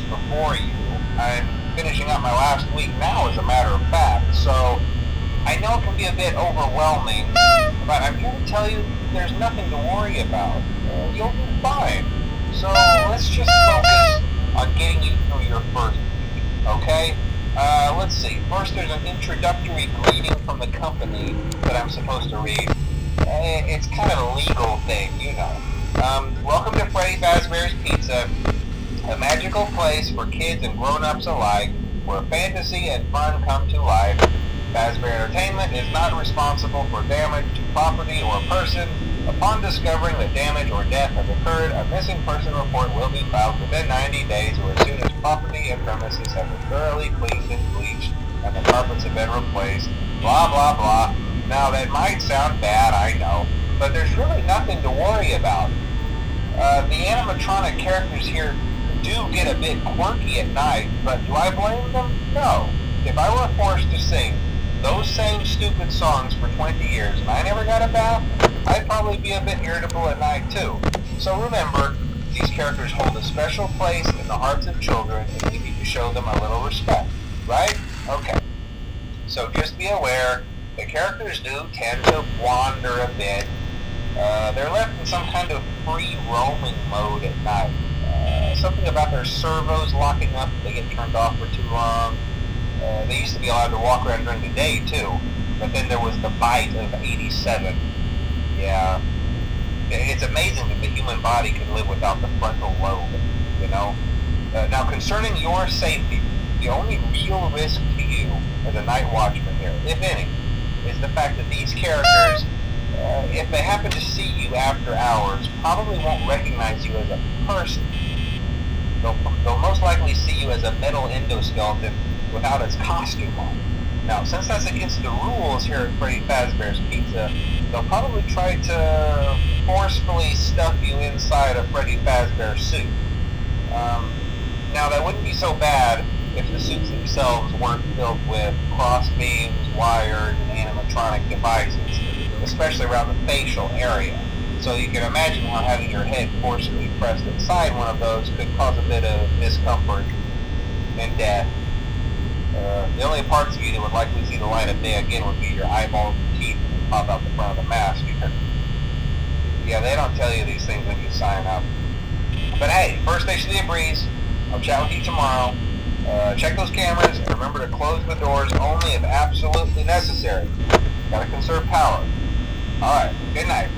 before you. I'm finishing up my last week now, as a matter of fact, so I know it can be a bit overwhelming, but I'm here to tell you there's nothing to worry about. You'll be fine. So let's just focus on getting you through your first week, okay? Let's see. First, there's an introductory greeting from the company that I'm supposed to read. It's kind of a legal thing, you know. Welcome to Freddie Fazbear's Pizza, a magical place for kids and grown-ups alike, where fantasy and fun come to life. Fazbear Entertainment is not responsible for damage to property or person. Upon discovering that damage or death has occurred, a missing person report will be filed within 90 days or as soon as property and premises have been thoroughly cleaned and bleached and the carpets have been replaced. Blah, blah, blah. Now, that might sound bad, I know, but there's really nothing to worry about. The animatronic characters here do get a bit quirky at night, but do I blame them? No. If I were forced to sing those same stupid songs for 20 years and I never got a bath, I'd probably be a bit irritable at night too. So remember, these characters hold a special place in the hearts of children and we need to show them a little respect, right? Okay. So just be aware, the characters do tend to wander a bit. They're left in some kind of free roaming mode at night. Something about their servos locking up if they get turned off for too long. They used to be allowed to walk around during the day too, but then there was the bite of 87. Yeah, it's amazing that the human body can live without the frontal lobe, you know? Now, concerning your safety, the only real risk to you as a night watchman here, if any, is the fact that these characters, if they happen to see you after hours, probably won't recognize you as a person. They'll most likely see you as a metal endoskeleton without its costume on. Now, since that's against the rules here at Freddie Fazbear's Pizza, they'll probably try to forcefully stuff you inside a Freddie Fazbear suit. Now, that wouldn't be so bad if the suits themselves weren't filled with cross beams, wires, and animatronic devices, especially around the facial area. So you can imagine how having your head forcefully pressed inside one of those could cause a bit of discomfort and death. The only parts of you that would likely see the light of day again would be your eyeballs and teeth that pop out the front of the mask. Yeah, they don't tell you these things when you sign up. But hey, first station of the breeze. I'll chat with you tomorrow. Check those cameras and remember to close the doors only if absolutely necessary. Gotta conserve power. Alright, good night.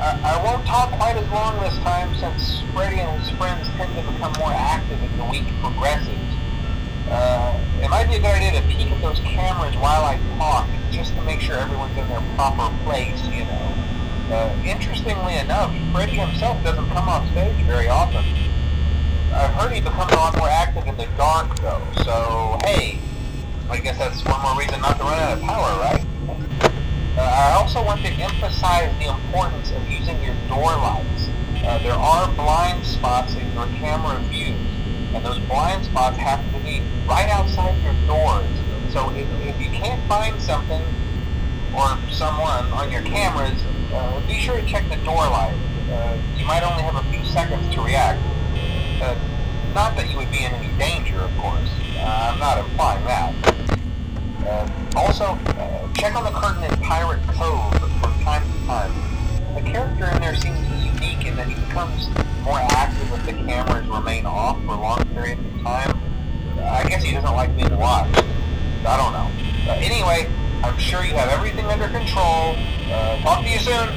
I won't talk quite as long this time since Freddie and his friends tend to become more active as the week progresses. It might be a good idea to peek at those cameras while I talk, just to make sure everyone's in their proper place, you know. Interestingly enough, Freddie himself doesn't come off stage very often. I've heard he becomes a lot more active in the dark, though, so hey, I guess that's one more reason not to run out of power, right? I also want to emphasize the importance of using your door lights. There are blind spots in your camera views, and those blind spots happen to be right outside your doors. So if you can't find something or someone on your cameras, be sure to check the door light. You might only have a few seconds to react. Not that you would be in any danger, of course. I'm not implying that. Also, check on the curtain in Pirate Cove from time to time. The character in there seems unique in that he becomes more active if the cameras remain off for long periods of time. I guess he doesn't like being watched. I don't know. Anyway, I'm sure you have everything under control. Talk to you soon.